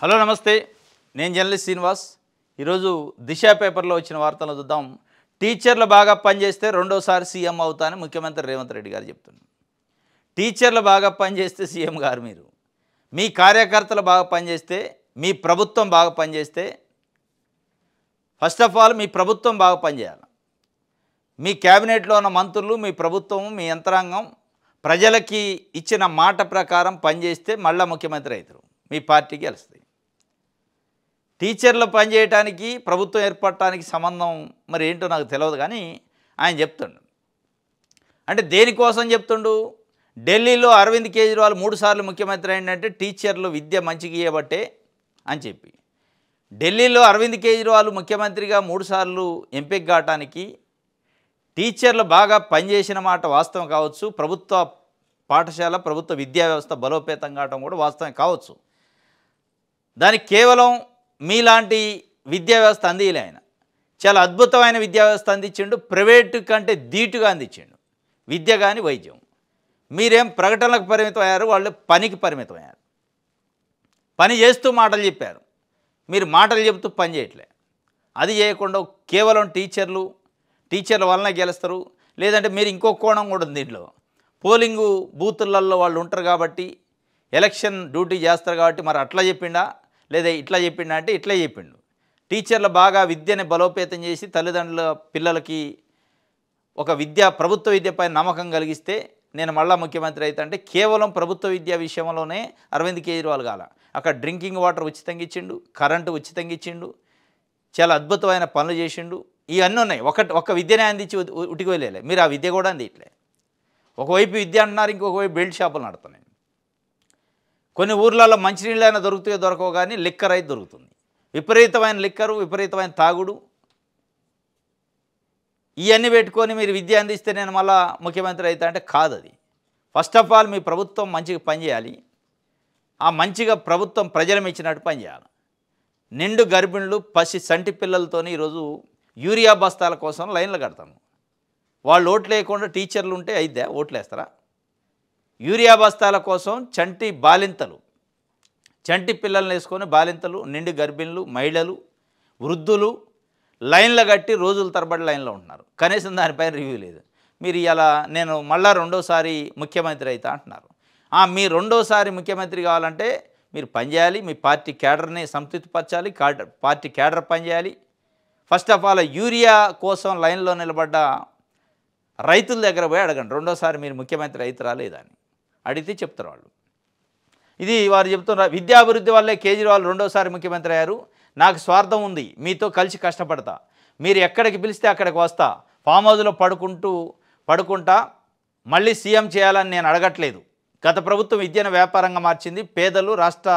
Hello నమస్తే, నేను journalist Srinivas. ఈరోజు దిశ పేపర్లో వచ్చిన వార్తలు చూద్దాం. టీచర్లు బాగా పనిచేస్తే రెండోసారి సీఎం అవుతానని ముఖ్యమంత్రి రేవంత్ రెడ్డి గారు చెప్తున్నారు. టీచర్లు బాగా పనిచేస్తే సీఎం గారు మీరు, మీ కార్యకర్తలు బాగా పనిచేస్తే, మీ ప్రభుత్వం బాగా పనిచేస్తే, ఫస్ట్ ఆఫ్ ఆల్ మీ ప్రభుత్వం బాగా పనిచేయాలి. మీ క్యాబినెట్లో ఉన్న మంత్రులు, మీ ప్రభుత్వం, మీ యంత్రాంగం ప్రజలకి ఇచ్చిన మాట ప్రకారం పనిచేస్తే మళ్ళీ ముఖ్యమంత్రి అవుతారు, మీ పార్టీకి గెలుస్తుంది. టీచర్లు పనిచేయటానికి ప్రభుత్వం ఏర్పడటానికి సంబంధం మరి ఏంటో నాకు తెలియదు, కానీ ఆయన చెప్తుండు. అంటే దేనికోసం చెప్తుండు? ఢిల్లీలో అరవింద్ కేజ్రీవాల్ 3 సార్లు ముఖ్యమంత్రి అయిందంటే టీచర్లు విద్య మంచిగా ఇవ్వబట్టే అని చెప్పి, ఢిల్లీలో అరవింద్ కేజ్రీవాల్ ముఖ్యమంత్రిగా 3 సార్లు ఎంపిక కావటానికి టీచర్లు బాగా పనిచేసిన మాట వాస్తవం కావచ్చు, ప్రభుత్వ పాఠశాల ప్రభుత్వ విద్యా వ్యవస్థ బలోపేతం కావటం కూడా వాస్తవం కావచ్చు. దానికి కేవలం మీలాంటి విద్యా వ్యవస్థ అందిలే ఆయన. చాలా అద్భుతమైన విద్యా వ్యవస్థ అందించిండు, ప్రైవేటు కంటే ధీటుగా అందించిండు విద్య కానీ వైద్యం. మీరేం ప్రకటనలకు పరిమితం అయ్యారు, వాళ్ళు పనికి పరిమితం అయ్యారు. పని చేస్తూ మాటలు చెప్పారు, మీరు మాటలు చెబుతూ పని చేయట్లే. అది చేయకుండా కేవలం టీచర్ల వలన గెలుస్తారు. లేదంటే మీరు ఇంకో కోణం కూడా ఉంది దీంట్లో. పోలింగు బూతులలో వాళ్ళు ఉంటారు కాబట్టి, ఎలక్షన్ డ్యూటీ చేస్తారు కాబట్టి, మరి అట్లా చెప్పిండా లేదా ఇట్లా చెప్పిండా అంటే ఇట్లా చెప్పిండు. టీచర్లు బాగా విద్యని బలోపేతం చేసి తల్లిదండ్రుల పిల్లలకి ఒక ప్రభుత్వ విద్యపై నమ్మకం కలిగిస్తే నేను మళ్ళా ముఖ్యమంత్రి అయితే అంటే కేవలం ప్రభుత్వ విద్యా విషయంలోనే అరవింద్ కేజ్రీవాల్ కాల. అక్కడ డ్రింకింగ్ వాటర్ ఉచితంగా ఇచ్చిండు, కరెంటు ఉచితంగా ఇచ్చిండు, చాలా అద్భుతమైన పనులు చేసిండు. ఇవన్నీ ఉన్నాయి. ఒక విద్యనే అందించి ఉటికి వెళ్ళలే. మీరు ఆ విద్య కూడా అందిట్లే. ఒకవైపు విద్య అంటున్నారు, ఇంకొక వైపు బెల్ట్ షాపులు నడుతున్నాయి. కొన్ని ఊర్లలో మంచినీళ్ళైనా దొరుకుతాయో దొరకవు, కానీ లిక్కర్ అయితే దొరుకుతుంది. విపరీతమైన లిక్కరు, విపరీతమైన తాగుడు. ఇవన్నీ పెట్టుకొని మీరు విద్య అందిస్తే నేను మళ్ళా ముఖ్యమంత్రి అయితే అంటే కాదు. అది ఫస్ట్ ఆఫ్ ఆల్ మీ ప్రభుత్వం మంచిగా పనిచేయాలి. ఆ మంచిగా ప్రభుత్వం ప్రజలు మెచ్చినట్టు పనిచేయాలి. నిండు గర్భిణులు, పసి సంటి పిల్లలతోని ఈరోజు యూరియా బస్తాల కోసం లైన్లు కడతాము. వాళ్ళు ఓట్లు వేయకుండా టీచర్లు ఉంటే అయిద్దా? ఓట్లు వేస్తారా? యూరియా బస్తాల కోసం చంటి పిల్లల్ని వేసుకొని బాలింతలు, నిండు గర్భిణులు, మహిళలు, వృద్ధులు లైన్లు కట్టి రోజుల తరబడి లైన్లో ఉంటున్నారు. కనీసం దానిపైన రివ్యూ లేదు. మీరు ఇలా నేను మళ్ళా రెండోసారి ముఖ్యమంత్రి అవుతా అంటున్నారు. మీ రెండోసారి ముఖ్యమంత్రి కావాలంటే మీరు పనిచేయాలి, మీ పార్టీ క్యాడర్ని సంతృప్తిపరచాలి, పార్టీ క్యాడర్ పనిచేయాలి. ఫస్ట్ ఆఫ్ ఆల్ యూరియా కోసం లైన్లో నిలబడ్డ రైతుల దగ్గర పోయి అడగండి, రెండోసారి మీరు ముఖ్యమంత్రి అవుతారా లేదా అని అడిగితే చెప్తారు వాళ్ళు. ఇది వారు చెప్తున్నారు. విద్యాభివృద్ధి వల్లే కేజ్రీవాల్ రెండోసారి ముఖ్యమంత్రి అయ్యారు. నాకు స్వార్థం ఉంది, మీతో కలిసి కష్టపడతా, మీరు ఎక్కడికి పిలిస్తే అక్కడికి వస్తా, ఫామ్ హౌస్లో పడుకుంటా, మళ్ళీ సీఎం చేయాలని నేను అడగట్లేదు. గత ప్రభుత్వం విద్యను వ్యాపారంగా మార్చింది. పేదలు రాష్ట్ర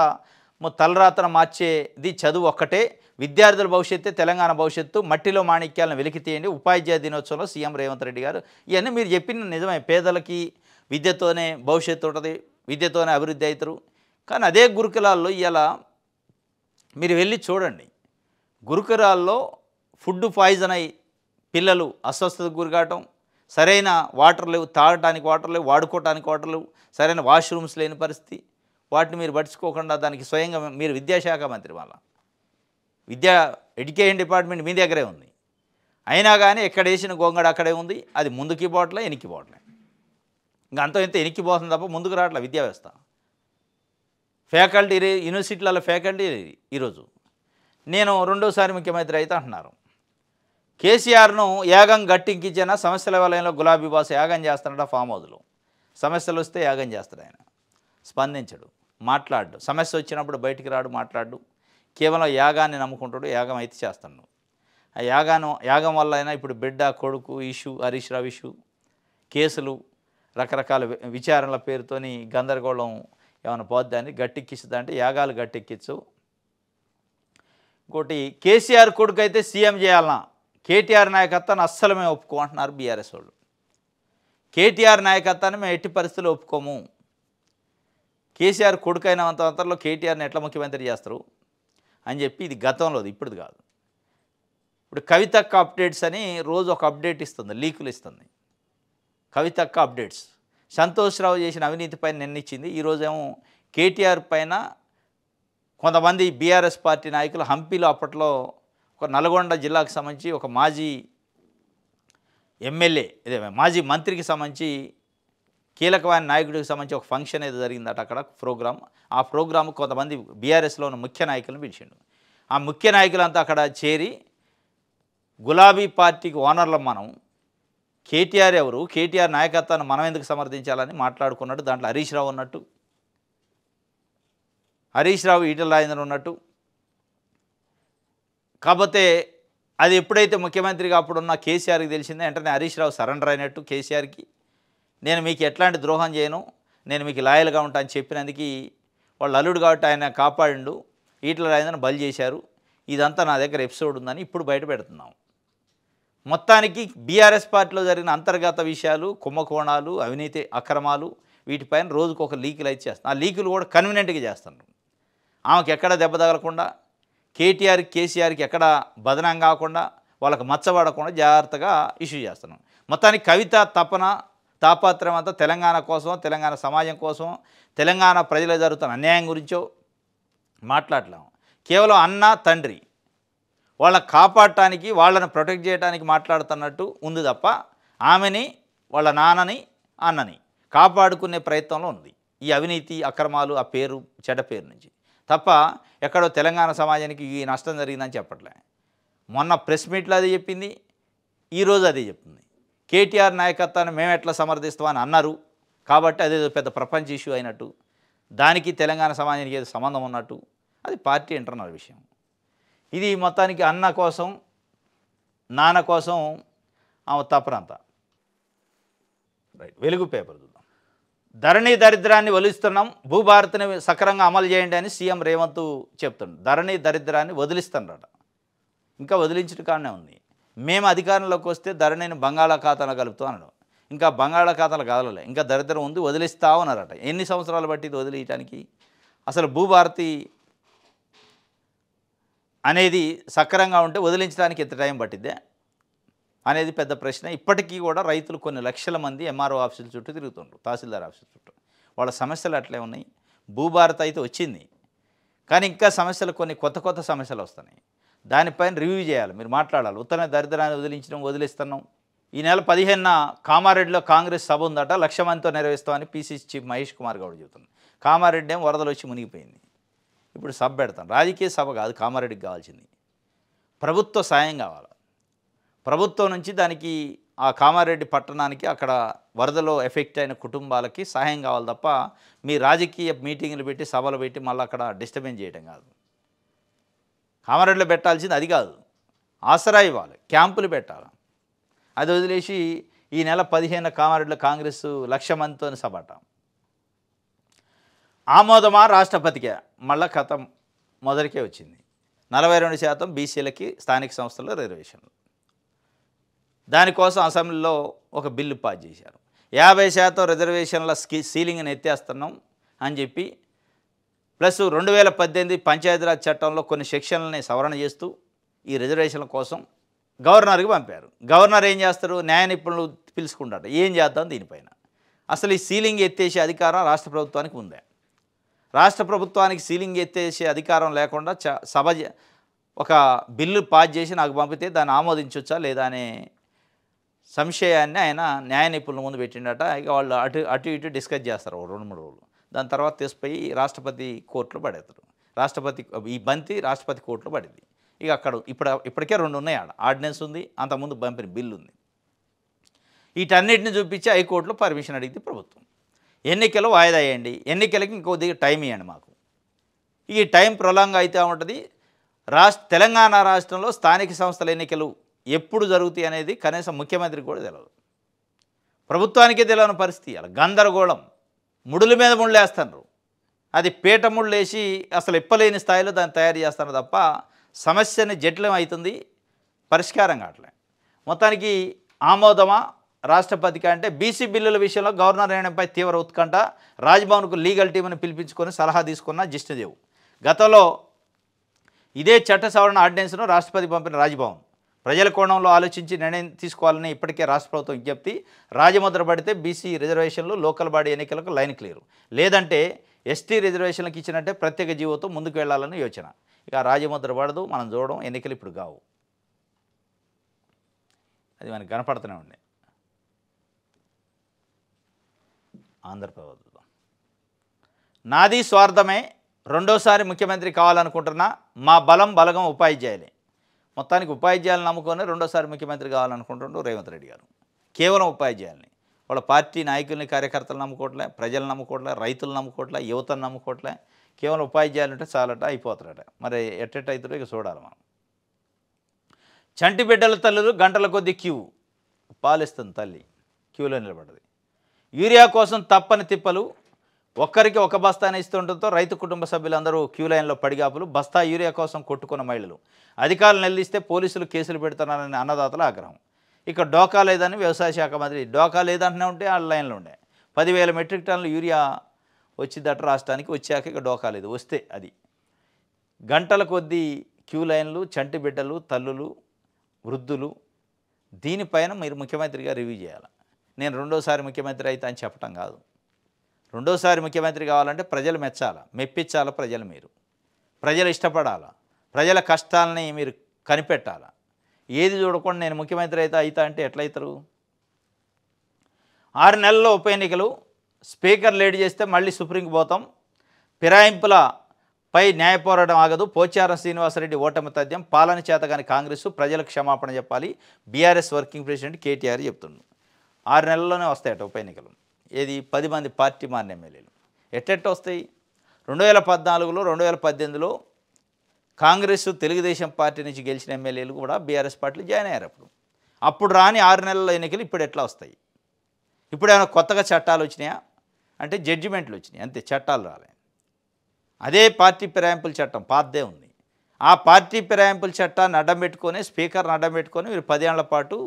తలరాతను మార్చేది చదువు ఒక్కటే. విద్యార్థుల భవిష్యత్తే తెలంగాణ భవిష్యత్తు. మట్టిలో మాణిక్యాలను వెలికి తీయండి. ఉపాధ్యాయ దినోత్సవంలో సీఎం రేవంత్ రెడ్డి గారు. ఇవన్నీ మీరు చెప్పిన నిజమే. పేదలకి విద్యతోనే భవిష్యత్తు ఉంటుంది, విద్యతోనే అభివృద్ధి అవుతారు. కానీ అదే గురుకులాల్లో ఇలా మీరు వెళ్ళి చూడండి. గురుకులాల్లో ఫుడ్ పాయిజన్ అయి పిల్లలు అస్వస్థతకు గురికావటం, సరైన వాటర్ లేవు, తాగటానికి వాటర్ లేవు, వాడుకోవటానికి వాటర్ లేవు, సరైన వాష్రూమ్స్ లేని పరిస్థితి. వాటిని మీరు పట్టించుకోకుండా దానికి స్వయంగా మీరు విద్యాశాఖ మంత్రి, వాళ్ళ ఎడ్యుకేషన్ డిపార్ట్మెంట్ మీ దగ్గరే ఉంది. అయినా కానీ ఎక్కడ వేసిన గొంగడ అక్కడే ఉంది. అది ముందుకి పోవట్లే, వెనక్కి పోవట్లే. ఇంకా అంత ఇంత వెనక్కి పోతుంది తప్ప ముందుకు రావట్లే విద్యా వ్యవస్థ. ఫ్యాకల్టీ యూనివర్సిటీలలో ఫ్యాకల్టీ ఈరోజు నేను రెండోసారి ముఖ్యమంత్రి అయితే అంటున్నారు. కేసీఆర్ను యాగం గట్టింకించిన సమస్యల వలయంలో గులాబీ బాస్ యాగం చేస్తాడట. ఫామ్ హౌస్లో సమస్యలు వస్తే యాగం చేస్తాడు ఆయన. స్పందించడు, మాట్లాడు. సమస్య వచ్చినప్పుడు బయటికి రాడు, మాట్లాడు. కేవలం యాగాన్ని నమ్ముకుంటాడు. యాగం అయితే చేస్తాడు. ఆ యాగం వల్ల అయినా ఇప్పుడు బిడ్డ కొడుకు ఇష్యూ, హరీష్ రావు ఇష్యూ, కేసులు, రకరకాల విచారణల పేరుతోని గందరగోళం ఏమైనా పోద్దాన్ని గట్టెక్కిస్తుందా అంటే యాగాలు గట్టెక్కించు. ఇంకోటి, కేసీఆర్ కొడుకు అయితే సీఎం చేయాలన్నా కేటీఆర్ నాయకత్వాన్ని అస్సలు మేము ఒప్పుకోమంటున్నారు బీఆర్ఎస్ వాళ్ళు. కేటీఆర్ నాయకత్వాన్ని మేము ఎట్టి పరిస్థితుల్లో ఒప్పుకోము. కేసీఆర్ కొడుకు అయినంత అంతలో కేటీఆర్ని ఎట్లా ముఖ్యమంత్రి చేస్తారు అని చెప్పి, ఇది గతంలోది, ఇప్పుడుది కాదు. ఇప్పుడు కవితక్క అప్డేట్స్ అని రోజు ఒక అప్డేట్ ఇస్తుంది, లీకులు ఇస్తుంది. కవితక్క అప్డేట్స్ సంతోష్ రావు చేసిన అవినీతి పైన నిన్నిచ్చింది. ఈరోజేమో కేటీఆర్ పైన కొంతమంది బీఆర్ఎస్ పార్టీ నాయకులు హంపీలో అప్పట్లో ఒక నల్గొండ జిల్లాకు సంబంధించి ఒక మాజీ ఎమ్మెల్యే ఇదే మాజీ మంత్రికి సంబంధించి కీలకమైన నాయకుడికి సంబంధించి ఒక ఫంక్షన్ ఏదో జరిగిందట అక్కడ ప్రోగ్రామ్. ఆ ప్రోగ్రామ్ కొంతమంది బీఆర్ఎస్లో ఉన్న ముఖ్య నాయకులను పిలిచిండు. ఆ ముఖ్య నాయకులంతా అక్కడ చేరి గులాబీ పార్టీకి ఓనర్లం మనం, కేటీఆర్ ఎవరు, కేటీఆర్ నాయకత్వాన్ని మనం ఎందుకు సమర్థించాలని మాట్లాడుకున్నట్టు. దాంట్లో హరీష్ రావు ఉన్నట్టు, హరీష్ రావు ఈటెల రాజేందర్ ఉన్నట్టు. కాకపోతే అది ఎప్పుడైతే ముఖ్యమంత్రిగా అప్పుడున్న కేసీఆర్కి తెలిసిందో వెంటనే హరీష్ రావు సరెండర్ అయినట్టు కేసీఆర్కి. నేను మీకు ఎట్లాంటి ద్రోహం చేయను, నేను మీకు లాయల్గా ఉంటా అని చెప్పినందుకు వాళ్ళు అల్లుడు కాబట్టి ఆయన కాపాడిండు, ఈటెల రాజేందర్ని బలి చేశారు. ఇదంతా నా దగ్గర ఎపిసోడ్ ఉందని ఇప్పుడు బయట పెడుతున్నాం. మొత్తానికి బీఆర్ఎస్ పార్టీలో జరిగిన అంతర్గత విషయాలు, కుంభకోణాలు, అవినీతి అక్రమాలు వీటిపైన రోజుకు ఒక లీకులు అయితే చేస్తాను. ఆ లీకులు కూడా కన్వీనియంట్గా చేస్తున్నారు. ఆమెకు ఎక్కడ దెబ్బ తగలకుండా, కేటీఆర్ కేసీఆర్కి ఎక్కడ బదనం కాకుండా, వాళ్ళకి మచ్చబడకుండా జాగ్రత్తగా ఇష్యూ చేస్తున్నాం. మొత్తానికి కవిత తాపత్రయం అంతా తెలంగాణ కోసం, తెలంగాణ సమాజం కోసం, తెలంగాణ ప్రజలకు జరుగుతున్న అన్యాయం గురించో మాట్లాడలేము. కేవలం అన్న తండ్రి వాళ్ళని కాపాడటానికి, వాళ్ళని ప్రొటెక్ట్ చేయడానికి మాట్లాడుతున్నట్టు ఉంది తప్ప ఆమెని, వాళ్ళ నాన్నని, అన్నని కాపాడుకునే ప్రయత్నంలో ఉంది ఈ అవినీతి అక్రమాలు, ఆ పేరు చెడ్డ పేరు నుంచి తప్ప ఎక్కడో తెలంగాణ సమాజానికి ఈ నష్టం జరిగిందని చెప్పట్లే. మొన్న ప్రెస్ మీట్లో అది చెప్పింది, ఈరోజు అదే చెప్తుంది. కేటీఆర్ నాయకత్వాన్ని మేము ఎట్లా సమర్థిస్తామని అన్నారు కాబట్టి అదేదో పెద్ద ప్రపంచ ఇష్యూ అయినట్టు, దానికి తెలంగాణ సమాజానికి ఏదో సంబంధం ఉన్నట్టు, అది పార్టీ ఇంటర్నల్ విషయం. ఇది మొత్తానికి అన్న కోసం, నాన్న కోసం ఆమె తపనంతా. రైట్, వెలుగు పేపర్ చూద్దాం. ధరణి దరిద్రాన్ని వదిలిస్తున్నాం, భూభారతిని సక్రంగా అమలు చేయండి అని సీఎం రేవంత్ చెప్తున్నాడు. ధరణి దరిద్రాన్ని వదిలిస్తున్నారట, ఇంకా వదిలించడం కానే ఉంది. మేము అధికారంలోకి వస్తే ధరణిని బంగాళాఖాతంలో కలుపుతాం అన్నాడు. ఇంకా బంగాళాఖాతంలో కదలలే, ఇంకా దరిద్రం ఉంది, వదిలిస్తా ఉన్నారట. ఎన్ని సంవత్సరాలు పట్టింది వదిలేయటానికి? అసలు భూభారతి అనేది సక్రంగా ఉంటే వదిలించడానికి ఎంత టైం పట్టిద్దే అనేది పెద్ద ప్రశ్న. ఇప్పటికీ కూడా రైతులు కొన్ని లక్షల మంది ఎంఆర్ఓ ఆఫీసుల చుట్టూ తిరుగుతుండ్రు, తహసీల్దార్ ఆఫీసుల చుట్టూ. వాళ్ళ సమస్యలు అట్లే ఉన్నాయి. భూభారతి అయితే వచ్చింది, కానీ ఇంకా సమస్యలు, కొన్ని కొత్త సమస్యలు వస్తున్నాయి. దానిపైన రివ్యూ చేయాలి, మీరు మాట్లాడాలి. ఉత్తర దరిద్రాన్ని వదిలిస్తున్నాం. ఈ నెల 15న కామారెడ్డిలో కాంగ్రెస్ సభ ఉందట, 1,00,000 మందితో నెరవేరుస్తామని పీసీసీ చీఫ్ మహేష్ కుమార్ గౌడ్ చెబుతున్నారు. కామారెడ్డి ఏం వరదలు వచ్చి మునిగిపోయింది, ఇప్పుడు సభ పెడతాం. రాజకీయ సభ కాదు కామారెడ్డికి కావాల్సింది, ప్రభుత్వ సాయం కావాలి. ప్రభుత్వం నుంచి దానికి, ఆ కామారెడ్డి పట్టణానికి అక్కడ వరదలో ఎఫెక్ట్ అయిన కుటుంబాలకి సహాయం కావాలి తప్ప మీ రాజకీయ మీటింగ్లు పెట్టి, సభలు పెట్టి మళ్ళీ అక్కడ డిస్టర్బెన్స్ చేయడం కాదు. కామారెడ్డిలో పెట్టాల్సింది అది కాదు, ఆసరా ఇవ్వాలి, క్యాంపులు పెట్టాలి. అది వదిలేసి ఈ నెల 15న కామారెడ్డిలో కాంగ్రెస్ 1,00,000 మందితో సభట. ఆమోదమా రాష్ట్రపతికే, మళ్ళా కథ మొదటికే వచ్చింది. 42% బీసీలకి స్థానిక సంస్థల్లో రిజర్వేషన్లు. దానికోసం అసెంబ్లీలో ఒక బిల్లు పాస్ చేశారు. 50% రిజర్వేషన్ల సీలింగ్ని ఎత్తేస్తున్నాం అని చెప్పి, ప్లస్ 2018 పంచాయతీరాజ్ చట్టంలో కొన్ని సెక్షన్లని సవరణ చేస్తూ ఈ రిజర్వేషన్ల కోసం గవర్నర్కి పంపారు. గవర్నర్ ఏం చేస్తారు, న్యాయ నిపుణులు పిలుచుకుంటారు, ఏం చేద్దాం దీనిపైన. అసలు ఈ సీలింగ్ ఎత్తేసే అధికారం రాష్ట్ర ప్రభుత్వానికి ఉందే? రాష్ట్ర ప్రభుత్వానికి సీలింగ్ ఎత్తేసే అధికారం లేకుండా సభ ఒక బిల్లు పాస్ చేసి నాకు పంపితే దాన్ని ఆమోదించవచ్చా లేదా అనే సంశయాన్ని ఆయన న్యాయ నిపుణుల ముందు పెట్టిండట. ఇక వాళ్ళు అటు ఇటు డిస్కస్ చేస్తారు 2-3 రోజులు. దాని తర్వాత తీసుకుపోయి రాష్ట్రపతి కోర్టులో పడేస్తారు. ఈ బంతి రాష్ట్రపతి కోర్టులో పడింది. ఇక అక్కడ ఇప్పటికే 2 ఉన్నాయి, ఆడ ఆర్డినెన్స్ ఉంది, అంతకుముందు పంపిన బిల్లు ఉంది. వీటన్నిటిని చూపించి హైకోర్టులో పర్మిషన్ అడిగింది ప్రభుత్వం. ఎన్నికలు వాయిదా వేయండి, ఎన్నికలకి ఇంకొద్దిగా టైం ఇవ్వండి మాకు. ఈ టైం ప్రొలాంగ్ అయితే ఉంటుంది. తెలంగాణ రాష్ట్రంలో స్థానిక సంస్థల ఎన్నికలు ఎప్పుడు జరుగుతాయి అనేది కనీసం ముఖ్యమంత్రికి కూడా తెలియదు, ప్రభుత్వానికే తెలియని పరిస్థితి. అలా గందరగోళం, ముడుల మీద ముళ్ళు వేస్తున్నారు. అది పీట ముళ్ళు వేసి అసలు ఇప్పలేని స్థాయిలో దాన్ని తయారు చేస్తున్నారు తప్ప సమస్యని జటిలం అవుతుంది, పరిష్కారం కావట్లే. మొత్తానికి ఆమోదమా రాష్ట్రపతికి అంటే బీసీ బిల్లుల విషయంలో గవర్నర్ నిర్ణయంపై తీవ్ర ఉత్కంఠ. రాజ్భవన్కు లీగల్ టీంను పిలిపించుకొని సలహా తీసుకున్న జిష్ణుదేవ్. గతంలో ఇదే చట్ట సవరణ ఆర్డినెన్స్ను రాష్ట్రపతి పంపిన రాజ్భవన్ ప్రజల కోణంలో ఆలోచించి నిర్ణయం తీసుకోవాలని ఇప్పటికే రాష్ట్ర ప్రభుత్వం విజ్ఞప్తి. రాజముద్ర పడితే బీసీ రిజర్వేషన్లు, లోకల్ బాడీ ఎన్నికలకు లైన్ క్లియర్, లేదంటే ఎస్టీ రిజర్వేషన్లకు ఇచ్చినట్టే ప్రత్యేక జీవోతో ముందుకు వెళ్ళాలని యోచన. ఇక రాజముద్ర పడదు, మనం చూడడం, ఎన్నికలు ఇప్పుడు కావు. అది మనకి కనపడుతూనే ఉండే. ఆంధ్రప్రదేశ్ నాది స్వార్థమే, రెండోసారి ముఖ్యమంత్రి కావాలనుకుంటున్నా, మా బలగం ఉపాధ్యాయులే. మొత్తానికి ఉపాధ్యాయులను నమ్ముకొని రెండోసారి ముఖ్యమంత్రి కావాలనుకుంటుండ్రు రేవంత్ రెడ్డి గారు. కేవలం ఉపాధ్యాయుల్ని, వాళ్ళ పార్టీ నాయకుల్ని, కార్యకర్తలు నమ్ముకోవట్లే, ప్రజలు నమ్ముకోవట్లే, రైతులు నమ్ముకోవట్లే, యువతను నమ్ముకోవట్లే. కేవలం ఉపాధ్యాయులు ఉంటే చాలట, అయిపోతారట. మరి ఎట్టెట్టయితారో ఇక చూడాలి మనం. చంటి బిడ్డల తల్లులు గంటల కొద్దీ క్యూ, పాలిస్తుంది తల్లి, క్యూలో నిలబడ్డది. యూరియా కోసం తప్పని తిప్పలు, ఒక్కరికి ఒక బస్తాని ఇస్తుండటంతో రైతు కుటుంబ సభ్యులందరూ క్యూ లైన్లో పడిగాపులు. బస్తా యూరియా కోసం కొట్టుకున్న మహిళలు, అధికారులు నిలదీస్తే పోలీసులు కేసులు పెడుతున్నారని అన్నదాతల ఆగ్రహం. ఇక డోకా లేదని వ్యవసాయ శాఖ మంత్రి, డోకా లేదంటూనే ఉంటే ఆ లైన్లో ఉండే 10,000 మెట్రిక్ టన్నులు యూరియా వచ్చిందట రాష్ట్రానికి. వచ్చాక ఇక డోకా లేదు, వస్తే అది. గంటల కొద్దీ క్యూ లైన్లు, చంటి బిడ్డలు, తల్లులు, వృద్ధులు. దీనిపైన మీరు ముఖ్యమంత్రిగా రివ్యూ చేయాలి. నేను రెండోసారి ముఖ్యమంత్రి అయితే అని చెప్పటం కాదు. రెండోసారి ముఖ్యమంత్రి కావాలంటే ప్రజలు మెచ్చాలా, మెప్పించాలా, ప్రజలు ఇష్టపడాలా, ప్రజల కష్టాలని మీరు కనిపెట్టాలా. ఏది చూడకుండా నేను ముఖ్యమంత్రి అయితే అంటే ఎట్లయితారు? 6 నెలల్లో ఉప ఎన్నికలు, స్పీకర్ లేట్ చేస్తే మళ్ళీ సుప్రీంకి పోతాం, ఫిరాయింపులపై న్యాయ పోరాటం ఆగదు, పోచారం శ్రీనివాసరెడ్డి ఓటమి తథ్యం, పాలన చేతగాని కాంగ్రెస్ ప్రజలకు క్షమాపణ చెప్పాలి, బీఆర్ఎస్ వర్కింగ్ ప్రెసిడెంట్ కేటీఆర్ చెప్తుండు. 6 నెలల్లోనే వస్తాయట ఉప ఎన్నికలు. ఏది 10 మంది పార్టీ మారిన ఎమ్మెల్యేలు ఎట్టెట్ట వస్తాయి? 2014లో 2018లో కాంగ్రెస్ తెలుగుదేశం పార్టీ నుంచి గెలిచిన ఎమ్మెల్యేలు కూడా బీఆర్ఎస్ పార్టీలో జాయిన్ అయ్యారు. అప్పుడు రాని 6 నెలల ఎన్నికలు ఇప్పుడు ఎట్లా వస్తాయి? ఇప్పుడు ఏమైనా కొత్తగా చట్టాలు వచ్చినాయా అంటే జడ్జిమెంట్లు వచ్చినాయి అంతే, చట్టాలు రాలే. అదే పార్టీ ఫిరాయింపుల చట్టం పాతదే ఉంది. ఆ పార్టీ ఫిరాయింపుల చట్టాన్ని అడ్డం పెట్టుకొని, స్పీకర్ని అడ్డం పెట్టుకొని మీరు 10 ఏళ్ల పాటు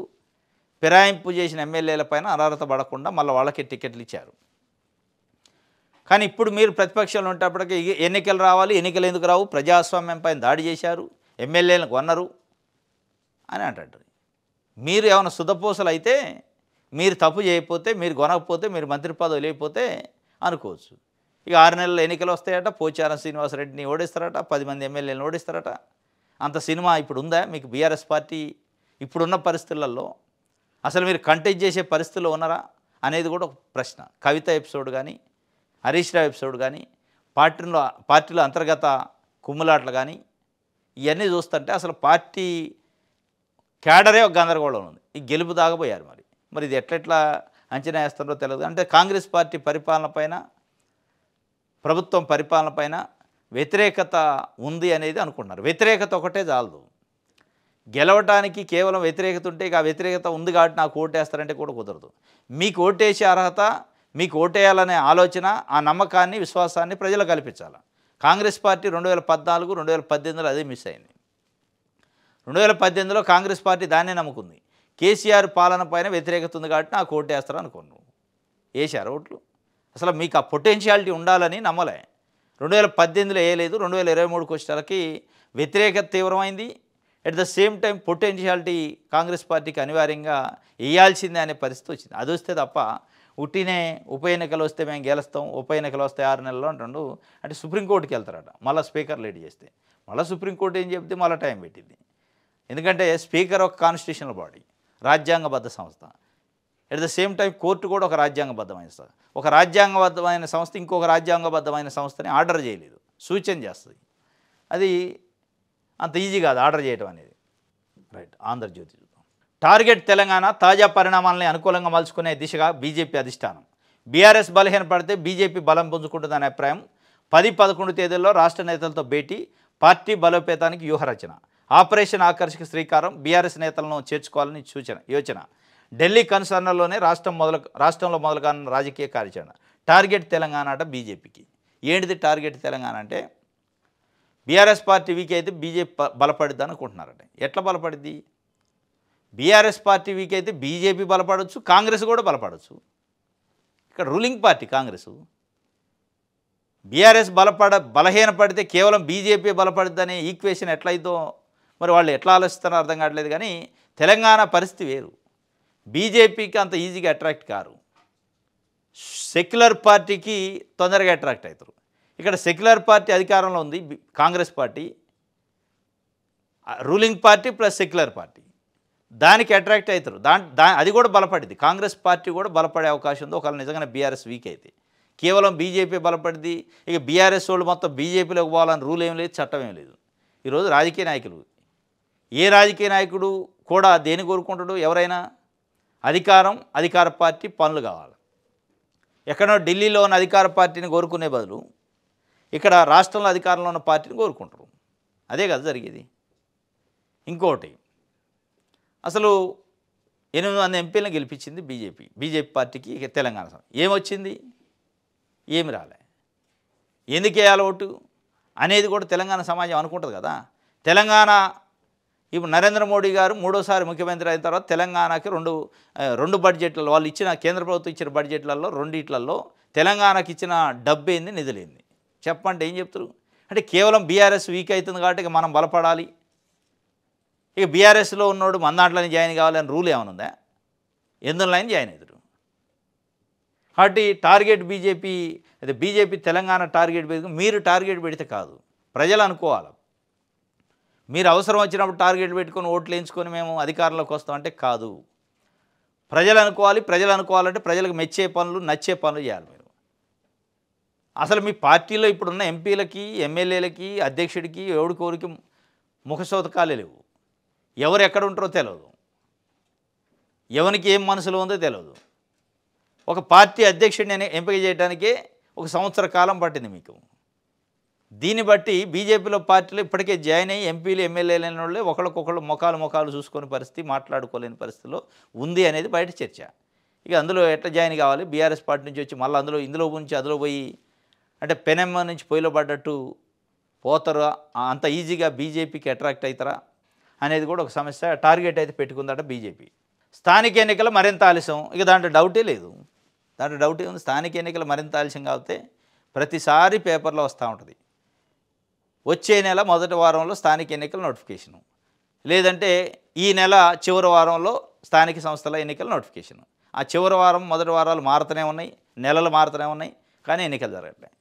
ఫిరాయింపు చేసిన ఎమ్మెల్యేల పైన అనర్హత పడకుండా మళ్ళీ వాళ్ళకి టికెట్లు ఇచ్చారు. కానీ ఇప్పుడు మీరు ప్రతిపక్షంలో ఉంటప్పటికీ ఎన్నికలు రావాలి, ఎన్నికలు ఎందుకు రావు, ప్రజాస్వామ్యం పైన దాడి చేశారు, ఎమ్మెల్యేలను కొన్నారు అని అంటారు. మీరు ఏమైనా సుధపూసలు అయితే, మీరు తప్పు చేయకపోతే, మీరు కొనకపోతే, మీరు మంత్రి పదవి లేకపోతే అనుకోవచ్చు. ఇక 6 నెలల ఎన్నికలు వస్తాయట, పోచారం శ్రీనివాసరెడ్డిని ఓడిస్తారట, 10 మంది ఎమ్మెల్యేలను ఓడిస్తారట. అంత సినిమా ఇప్పుడు ఉందా మీకు బీఆర్ఎస్ పార్టీ? ఇప్పుడున్న పరిస్థితులలో అసలు మీరు కంటెస్ట్ చేసే పరిస్థితుల్లో ఉన్నారా అనేది కూడా ఒక ప్రశ్న. కవిత ఎపిసోడ్ కానీ, హరీష్ రావు ఎపిసోడ్ కానీ, పార్టీలో అంతర్గత కుమ్ములాట్లు కానీ ఇవన్నీ చూస్తుంటే అసలు పార్టీ క్యాడరే ఒక గందరగోళం ఉంది. ఈ గెలుపు దాగబోయారు. మరి ఇది ఎట్లెట్లా అంచనా వేస్తారో తెలియదు. అంటే కాంగ్రెస్ పార్టీ పరిపాలన పైన, ప్రభుత్వం పరిపాలన పైన వ్యతిరేకత ఉంది అనేది అనుకుంటున్నారు. వ్యతిరేకత ఒకటే చాలదు, గెలవటానికి కేవలం వ్యతిరేకత ఉంటే ఇక ఆ వ్యతిరేకత ఉంది కాబట్టి నాకు ఓటేస్తారంటే కూడా కుదరదు. మీకు ఓటేసే అర్హత, మీకు ఓటేయాలనే ఆలోచన, ఆ నమ్మకాన్ని, విశ్వాసాన్ని ప్రజలు కల్పించాలి. కాంగ్రెస్ పార్టీ 2014, 2018లో అదే మిస్ అయింది. 2018లో కాంగ్రెస్ పార్టీ దాన్నే నమ్ముకుంది. కేసీఆర్ పాలన పైన వ్యతిరేకత ఉంది కాబట్టి నాకు ఓటేస్తారు అనుకోను. వేశారు ఓట్లు. అసలు మీకు ఆ పొటెన్షియాలిటీ ఉండాలని నమ్మలే. 2018లో వేయలేదు, 2023కి వచ్చేసరికి వ్యతిరేకత తీవ్రమైంది. At the same time potentiality Congress పార్టీకి అనివార్యంగా వేయాల్సిందే అనే పరిస్థితి వచ్చింది. అది వస్తే తప్ప ఉట్టినే ఉప ఎన్నికలు వస్తే మేము గెలుస్తాం, ఉప ఎన్నికలు వస్తే 6 నెలల్లో అంటుండు. అంటే సుప్రీంకోర్టుకి వెళ్తారట మళ్ళీ స్పీకర్ లేట్ చేస్తే. మళ్ళీ సుప్రీంకోర్టు ఏం చెప్తే మళ్ళీ టైం పెట్టింది. ఎందుకంటే స్పీకర్ ఒక కాన్స్టిట్యూషనల్ బాడీ, రాజ్యాంగబద్ధ సంస్థ. At the same time court కూడా ఒక రాజ్యాంగబద్ధమైన సంస్థ. ఒక రాజ్యాంగబద్ధమైన సంస్థ ఇంకొక రాజ్యాంగబద్ధమైన సంస్థని ఆర్డర్ చేయలేదు, సూచన చేస్తుంది. అది అంత ఈజీ కాదు ఆర్డర్ చేయడం అనేది. రైట్. ఆంధ్రజ్యోతి చూద్దాం. టార్గెట్ తెలంగాణ, తాజా పరిణామాలని అనుకూలంగా మలుచుకునే దిశగా బీజేపీ అధిష్టానం. బీఆర్ఎస్ బలహీనపడితే బీజేపీ బలం పుంజుకుంటుందనే అభిప్రాయం. 10-11 తేదీల్లో రాష్ట్ర నేతలతో భేటీ, పార్టీ బలోపేతానికి వ్యూహరచన. ఆపరేషన్ ఆకర్షక శ్రీకారం, బీఆర్ఎస్ నేతలను చేర్చుకోవాలని యోచన. ఢిల్లీ కన్సర్న్లోనే రాష్ట్రంలో మొదలుగానున్న రాజకీయ కార్యాచరణ. టార్గెట్ తెలంగాణ అట బీజేపీకి. ఏంటిది టార్గెట్ తెలంగాణ అంటే? బీఆర్ఎస్ పార్టీ వీక్ అయితే బీజేపీ బలపడిద్ది అనుకుంటున్నారట. ఎట్లా బలపడిద్ది? బీఆర్ఎస్ పార్టీ వీక్ అయితే బీజేపీ బలపడవచ్చు, కాంగ్రెస్ కూడా బలపడవచ్చు. ఇక్కడ రూలింగ్ పార్టీ కాంగ్రెస్. బీఆర్ఎస్ బలహీనపడితే కేవలం బీజేపీ బలపడిద్దనే ఈక్వేషన్ ఎట్లయితో మరి వాళ్ళు ఎట్లా ఆలోచిస్తారో అర్థం కావట్లేదు. కానీ తెలంగాణ పరిస్థితి వేరు. బీజేపీకి అంత ఈజీగా అట్రాక్ట్ కారు, సెక్యులర్ పార్టీకి తొందరగా అట్రాక్ట్ అవుతారు. ఇక్కడ సెక్యులర్ పార్టీ అధికారంలో ఉంది, Congress party, ruling party plus secular party, దానికి అట్రాక్ట్ అవుతారు. అది కూడా బలపడింది. కాంగ్రెస్ పార్టీ కూడా బలపడే అవకాశం ఉంది ఒకవేళ నిజంగానే బీఆర్ఎస్ వీక్ అయితే. కేవలం బీజేపీ బలపడింది, ఇక బీఆర్ఎస్ వాళ్ళు మొత్తం బీజేపీలోకి పోవాలని రూల్ ఏం లేదు, చట్టం ఏం లేదు. ఈరోజు రాజకీయ నాయకులు, ఏ రాజకీయ నాయకుడు కూడా దేని కోరుకుంటాడు? ఎవరైనా అధికార పార్టీ పనులు కావాలి. ఎక్కడో ఢిల్లీలో ఉన్న అధికార పార్టీని కోరుకునే బదులు ఇక్కడ రాష్ట్రంలో అధికారంలో ఉన్న పార్టీని కోరుకుంటారు. అదే కదా జరిగేది. ఇంకోటి, అసలు 8 మంది ఎంపీలను గెలిపించింది బీజేపీ పార్టీకి తెలంగాణ. ఏమొచ్చింది? ఏమి రాలే. ఎందుకు వేయాలి ఓటు అనేది కూడా తెలంగాణ సమాజం అనుకుంటుంది కదా. తెలంగాణ ఇప్పుడు నరేంద్ర మోడీ గారు 3వ ముఖ్యమంత్రి అయిన తర్వాత తెలంగాణకి రెండు బడ్జెట్లలో, వాళ్ళు ఇచ్చిన కేంద్ర ప్రభుత్వం ఇచ్చిన బడ్జెట్లలో రెండిట్లలో తెలంగాణకి ఇచ్చిన డబ్బేంది, నిధులేంది చెప్పంటే ఏం చెప్తారు? అంటే కేవలం బీఆర్ఎస్ వీక్ అవుతుంది కాబట్టి ఇక మనం బలపడాలి, ఇక బీఆర్ఎస్లో ఉన్నోడు మన దాంట్లోనే జాయిన్ కావాలని రూల్ ఏమైనా ఉందా? ఎందులో జాయిన్ అవుతారు. కాబట్టి టార్గెట్ బీజేపీ తెలంగాణ టార్గెట్ పెట్టుకు మీరు టార్గెట్ పెడితే కాదు, ప్రజలు అనుకోవాలి. మీరు అవసరం వచ్చినప్పుడు టార్గెట్ పెట్టుకొని ఓట్లు వేయించుకొని మేము అధికారంలోకి వస్తామంటే కాదు. ప్రజలు అనుకోవాలంటే ప్రజలకు మెచ్చే పనులు, నచ్చే పనులు చేయాలి మీరు. అసలు మీ పార్టీలో ఇప్పుడున్న ఎంపీలకి, ఎమ్మెల్యేలకి, అధ్యక్షుడికి, ఎవడికోరికి ముఖశోధకాలే లేవు. ఎవరు ఎక్కడ ఉంటారో తెలియదు, ఎవరికి ఏం మనసులో ఉందో తెలియదు. ఒక పార్టీ అధ్యక్షుడిని ఎంపిక చేయడానికే 1 సంవత్సర కాలం పట్టింది మీకు. దీన్ని బట్టి బీజేపీలో పార్టీలో ఇప్పటికే జాయిన్ అయ్యి ఎంపీలు, ఎమ్మెల్యేలు అయిన వాళ్ళే ఒకళ్ళకొకళ్ళు ముఖాలు చూసుకునే పరిస్థితి, మాట్లాడుకోలేని పరిస్థితిలో ఉంది అనేది బయట చర్చ. ఇక అందులో ఎట్లా జాయిన్ కావాలి? బీఆర్ఎస్ పార్టీ నుంచి వచ్చి మళ్ళీ ఇందులో నుంచి అందులో పోయి అంటే పెనెమ్మ నుంచి పొయ్యిలో పడ్డట్టు పోతారా? అంత ఈజీగా బీజేపీకి అట్రాక్ట్ అవుతారా అనేది కూడా ఒక సమస్య. టార్గెట్ అయితే పెట్టుకుందట బీజేపీ. స్థానిక ఎన్నికలు మరింత ఆలస్యం, ఇక దాంట్లో డౌటే లేదు. డౌటే ఉంది. స్థానిక ఎన్నికలు మరింత ఆలస్యం కాబట్టి ప్రతిసారి పేపర్లో వస్తూ ఉంటుంది, వచ్చే నెల మొదటి వారంలో స్థానిక ఎన్నికల నోటిఫికేషను, లేదంటే ఈ నెల చివరి వారంలో స్థానిక సంస్థల ఎన్నికల నోటిఫికేషను. ఆ చివరి వారం, మొదటి వారాలు మారుతూనే ఉన్నాయి, నెలలు మారుతూనే ఉన్నాయి, కానీ ఎన్నికలు జరగట్లేదు.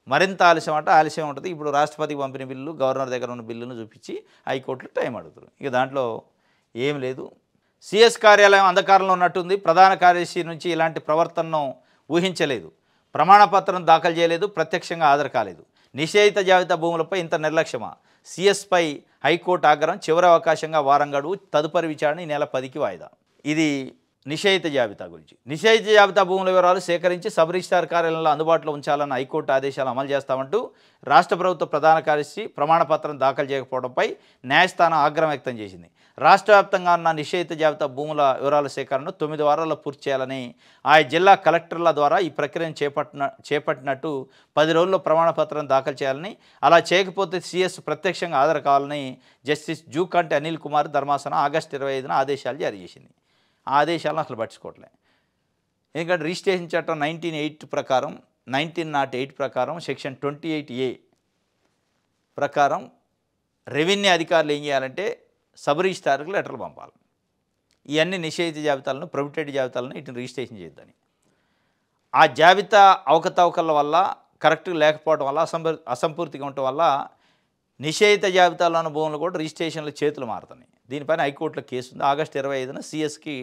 మరింత ఆలస్యం ఉంటుంది. ఇప్పుడు రాష్ట్రపతికి పంపిన బిల్లు, గవర్నర్ దగ్గర ఉన్న బిల్లును చూపించి హైకోర్టులో టైం అడుగుతారు. ఇక దాంట్లో ఏం లేదు. సిఎస్ కార్యాలయం అంధకారంలో ఉన్నట్టుంది. ప్రధాన కార్యదర్శి నుంచి ఇలాంటి ప్రవర్తనను ఊహించలేదు. ప్రమాణపత్రం దాఖలు చేయలేదు, ప్రత్యక్షంగా హాజరు కాలేదు. నిషేధిత జాబితా భూములపై ఇంత నిర్లక్ష్యమా? సిఎస్పై హైకోర్టు ఆగ్రహం. చివరి అవకాశంగా వారం గడువు, తదుపరి విచారణ ఈ నెల 10కి వాయిదా. ఇది నిషేధిత జాబితా గురించి. నిషేధిత జాబితా భూముల వివరాలు సేకరించి సబ్ రిజిస్ట్రార్ కార్యాలయంలో అందుబాటులో ఉంచాలన్న హైకోర్టు ఆదేశాలు అమలు చేస్తామంటూ రాష్ట్ర ప్రభుత్వ ప్రధాన కార్యదర్శి ప్రమాణపత్రం దాఖలు చేయకపోవడంపై న్యాయస్థానం ఆగ్రహం వ్యక్తం చేసింది. రాష్ట్ర వ్యాప్తంగా ఉన్న నిషేధిత జాబితా భూముల వివరాల సేకరణను 9 వారాల్లో పూర్తి చేయాలని ఆయా జిల్లా కలెక్టర్ల ద్వారా ఈ ప్రక్రియను చేపట్టినట్టు 10 రోజుల్లో ప్రమాణపత్రం దాఖలు చేయాలని, అలా చేయకపోతే సిఎస్ ప్రత్యక్షంగా హాజరు కావాలని జస్టిస్ జూకంటి అనిల్ కుమార్ ధర్మాసనం ఆగస్టు 25న ఆదేశాలు జారీ చేసింది. ఆ ఆదేశాలను అసలు పట్టించుకోవట్లే. ఎందుకంటే రిజిస్ట్రేషన్ చట్టం 1908 ప్రకారం సెక్షన్ 28A ప్రకారం రెవెన్యూ అధికారులు ఏం చేయాలంటే సబ్ రిజిస్ట్రార్కి లెటర్లు పంపాలి. ఇవన్నీ నిషేధిత జాబితాలను, ప్రొహిబిటెడ్ జాబితాలను వీటిని రిజిస్ట్రేషన్ చేయొద్దని. ఆ జాబితా అవకతవకల వల్ల, కరెక్ట్గా లేకపోవడం వల్ల, అసంపూర్తిగా ఉండటం వల్ల నిషేధిత జాబితాలో ఉన్న భూములు కూడా రిజిస్ట్రేషన్లు చేతులు మారుతున్నాయి. దీనిపైన హైకోర్టులో కేసు ఉంది. ఆగస్టు 25న సిఎస్కి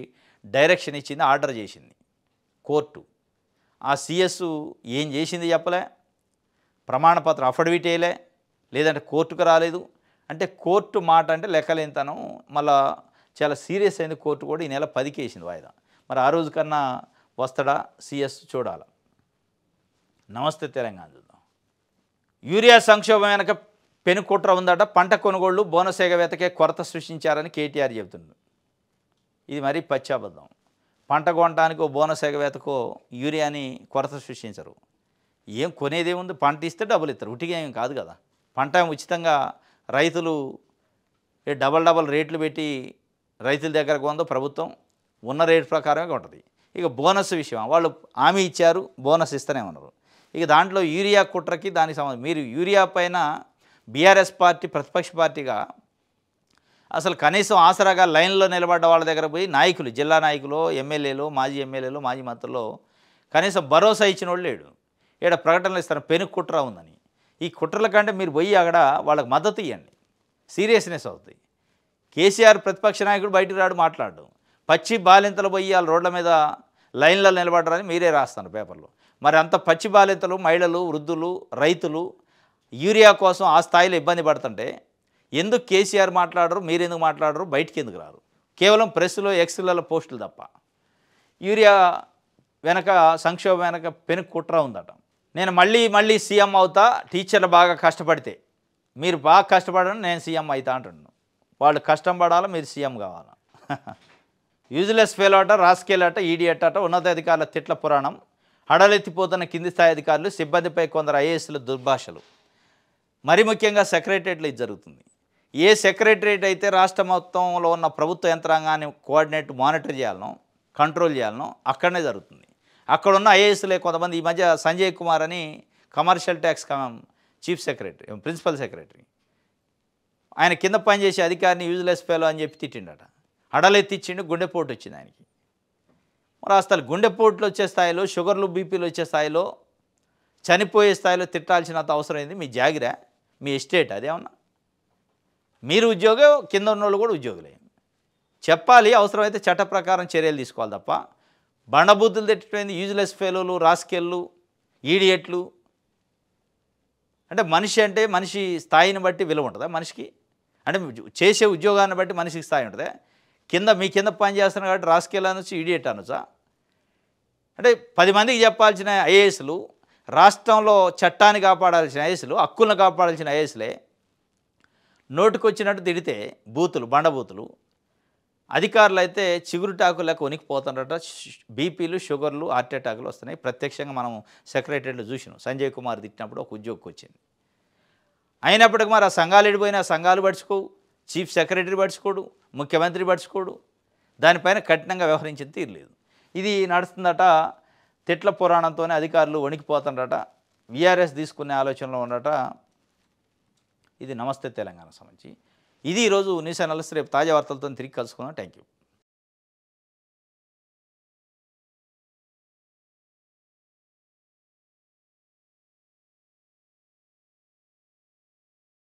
డైరెక్షన్ ఇచ్చింది, ఆర్డర్ చేసింది కోర్టు. ఆ సిఎస్ ఏం చేసింది చెప్పలే, ప్రమాణపత్రం అఫిడవిట్ వేయలే, లేదంటే కోర్టుకు రాలేదు. అంటే కోర్టు మాట అంటే లెక్కలేనితనం. మళ్ళా చాలా సీరియస్ అయింది. కోర్టు కూడా ఈ నెల 10కి వేసింది వాయిదా. మరి ఆ రోజు కన్నా వస్తాడా సిఎస్ చూడాలి. నమస్తే తెలంగాణ చూద్దాం. యూరియా సంక్షోభం వెనక పెనుకుట్ర ఉందట. పంట కొనుగోళ్లు, బోనస్ ఎగవేతకే కొరత సృష్టించారని కేటీఆర్ చెబుతున్నాడు. ఇది మరీ పచ్చాబద్ధం. పంట కొనడానికి ఓ బోనస్ ఎగవేతకో యూరియాని కొరత సృష్టించరు. ఏం కొనేదేముంది, పంట ఇస్తే డబ్బులు ఇస్తారు, ఉట్టిగా ఏం కాదు కదా. పంట ఉచితంగా రైతులు డబల్ రేట్లు పెట్టి రైతుల దగ్గర కొందో ప్రభుత్వం ఉన్న రేటు ప్రకారమే ఉంటుంది. ఇక బోనస్ విషయం వాళ్ళు హామీ ఇచ్చారు, బోనస్ ఇస్తూనే ఉన్నారు. ఇక దాంట్లో యూరియా కుట్రకి దానికి సంబంధం. మీరు యూరియా పైన బీఆర్ఎస్ పార్టీ ప్రతిపక్ష పార్టీగా అసలు కనీసం ఆసరాగా లైన్లో నిలబడ్డ వాళ్ళ దగ్గర పోయి నాయకులు, జిల్లా నాయకులు, ఎమ్మెల్యేలు, మాజీ మంత్రులు కనీసం భరోసా ఇచ్చిన వాళ్ళు లేడు. ఈడ ప్రకటనలు ఇస్తారు పెను కుట్ర ఉందని. ఈ కుట్రల కంటే మీరు పోయి అక్కడ వాళ్ళకి మద్దతు ఇవ్వండి, సీరియస్నెస్ అవుతుంది. కేసీఆర్ ప్రతిపక్ష నాయకుడు బయటకు రాడు, మాట్లాడు. పచ్చి బాలింతలు పోయి వాళ్ళ రోడ్ల మీద లైన్లో నిలబడరని మీరే రాస్తాను పేపర్లో. మరి అంత పచ్చి బాలింతలు మహిళలు, వృద్ధులు, రైతులు యూరియా కోసం ఆ స్థాయిలో ఇబ్బంది పడుతుంటే ఎందుకు కేసీఆర్ మాట్లాడరు, మీరెందుకు మాట్లాడరు, బయటికి ఎందుకు రారు? కేవలం ప్రెస్లో ఎక్స్లలో పోస్టులు తప్ప. యూరియా వెనక సంక్షోభం వెనక పెను కుట్ర ఉందట. నేను మళ్ళీ సీఎం అవుతా, టీచర్లు బాగా కష్టపడితే. మీరు బాగా కష్టపడని నేను సీఎం అవుతా అంటున్నాను. వాళ్ళు కష్టం పడాలా, మీరు సీఎం కావాలా? యూజ్లెస్ ఫెయిల్ అట, రాస్కేల్ ఈడియట్ అట, ఉన్నతాధికారుల తిట్ల పురాణం, హడలెత్తిపోతున్న కింది స్థాయి అధికారులు, సిబ్బందిపై కొందరు ఐఏఎస్ల దుర్భాషలు. మరి ముఖ్యంగా సెక్రటరియట్లో ఇది జరుగుతుంది. ఏ సెక్రటరియట్ అయితే రాష్ట్ర మొత్తంలో ఉన్న ప్రభుత్వ యంత్రాంగాన్ని కోఆర్డినేట్ మానిటర్ చేయాలనో, కంట్రోల్ చేయాలనో అక్కడనే జరుగుతుంది. అక్కడున్న ఐఏఎస్లే కొంతమంది. ఈ మధ్య సంజయ్ కుమార్ అని commercial tax chief secretary, principal secretary, ఆయన కింద పనిచేసే అధికారిని యూజ్లెస్ ఫెలో అని చెప్పి తిట్టిండట. హడలెత్తిచ్చిండు, గుండెపోటు వచ్చింది ఆయనకి. మరి అసలు గుండెపోట్లు వచ్చే స్థాయిలో, షుగర్లు బీపీలు వచ్చే స్థాయిలో, చనిపోయే స్థాయిలో తిట్టాల్సినంత అవసరం ఏంది? మీ జాగిరా, మీ ఎస్టేట్ అదేమన్నా? మీరు ఉద్యోగం, కింద ఉన్నోళ్ళు కూడా ఉద్యోగులే. చెప్పాలి, అవసరమైతే చట్ట ప్రకారం చర్యలు తీసుకోవాలి తప్ప బండబూతులు తిట్టమైంది. యూజ్లెస్ ఫెలోలు, రాస్కెళ్ళు, ఈడియట్లు. అంటే మనిషి స్థాయిని బట్టి విలువ ఉంటుందా మనిషికి? అంటే చేసే ఉద్యోగాన్ని బట్టి మనిషికి స్థాయి ఉంటుందా? మీ కింద పని చేస్తున్నారు కాబట్టి రాస్కెల్ అనొచ్చు, ఈడియట్ అనొచ్చా? అంటే 10 మందికి చెప్పాల్సిన ఐఏఎస్లు, రాష్ట్రంలో చట్టాన్ని కాపాడాల్సిన ఐఏఎస్లు, హక్కులను కాపాడాల్సిన ఐఏఎస్లే నోటుకొచ్చినట్టు తిడితే బండబూతులు. అధికారులు అయితే చిగురుటాకులకు వణికిపోతుండట. బీపీలు, షుగర్లు, హార్ట్ అటాకులు వస్తున్నాయి. ప్రత్యక్షంగా మనం సెక్రటరీలో చూసినాం. సంజయ్ కుమార్ తిట్టినప్పుడు ఒక ఉద్యోగికి వచ్చింది. అయినప్పటికీ మరి ఆ సంఘాలు ఎడిపోయినా సంఘాలు పడుచుకోవు, చీఫ్ సెక్రటరీ పడుచుకోడు, ముఖ్యమంత్రి పడుచుకోడు. దానిపైన కఠినంగా వ్యవహరించింది తీరలేదు. ఇది నడుస్తుందట. తిట్ల పురాణంతోనే అధికారులు వణికిపోతుండట. వీఆర్ఎస్ తీసుకునే ఆలోచనలో ఉండట. ఇది నమస్తే తెలంగాణ సంబంధించి. ఇది ఈరోజు న్యూస్ అనాలిసిస్. రేపు తాజా వార్తలతో తిరిగి కలుసుకుందాం. Thank you.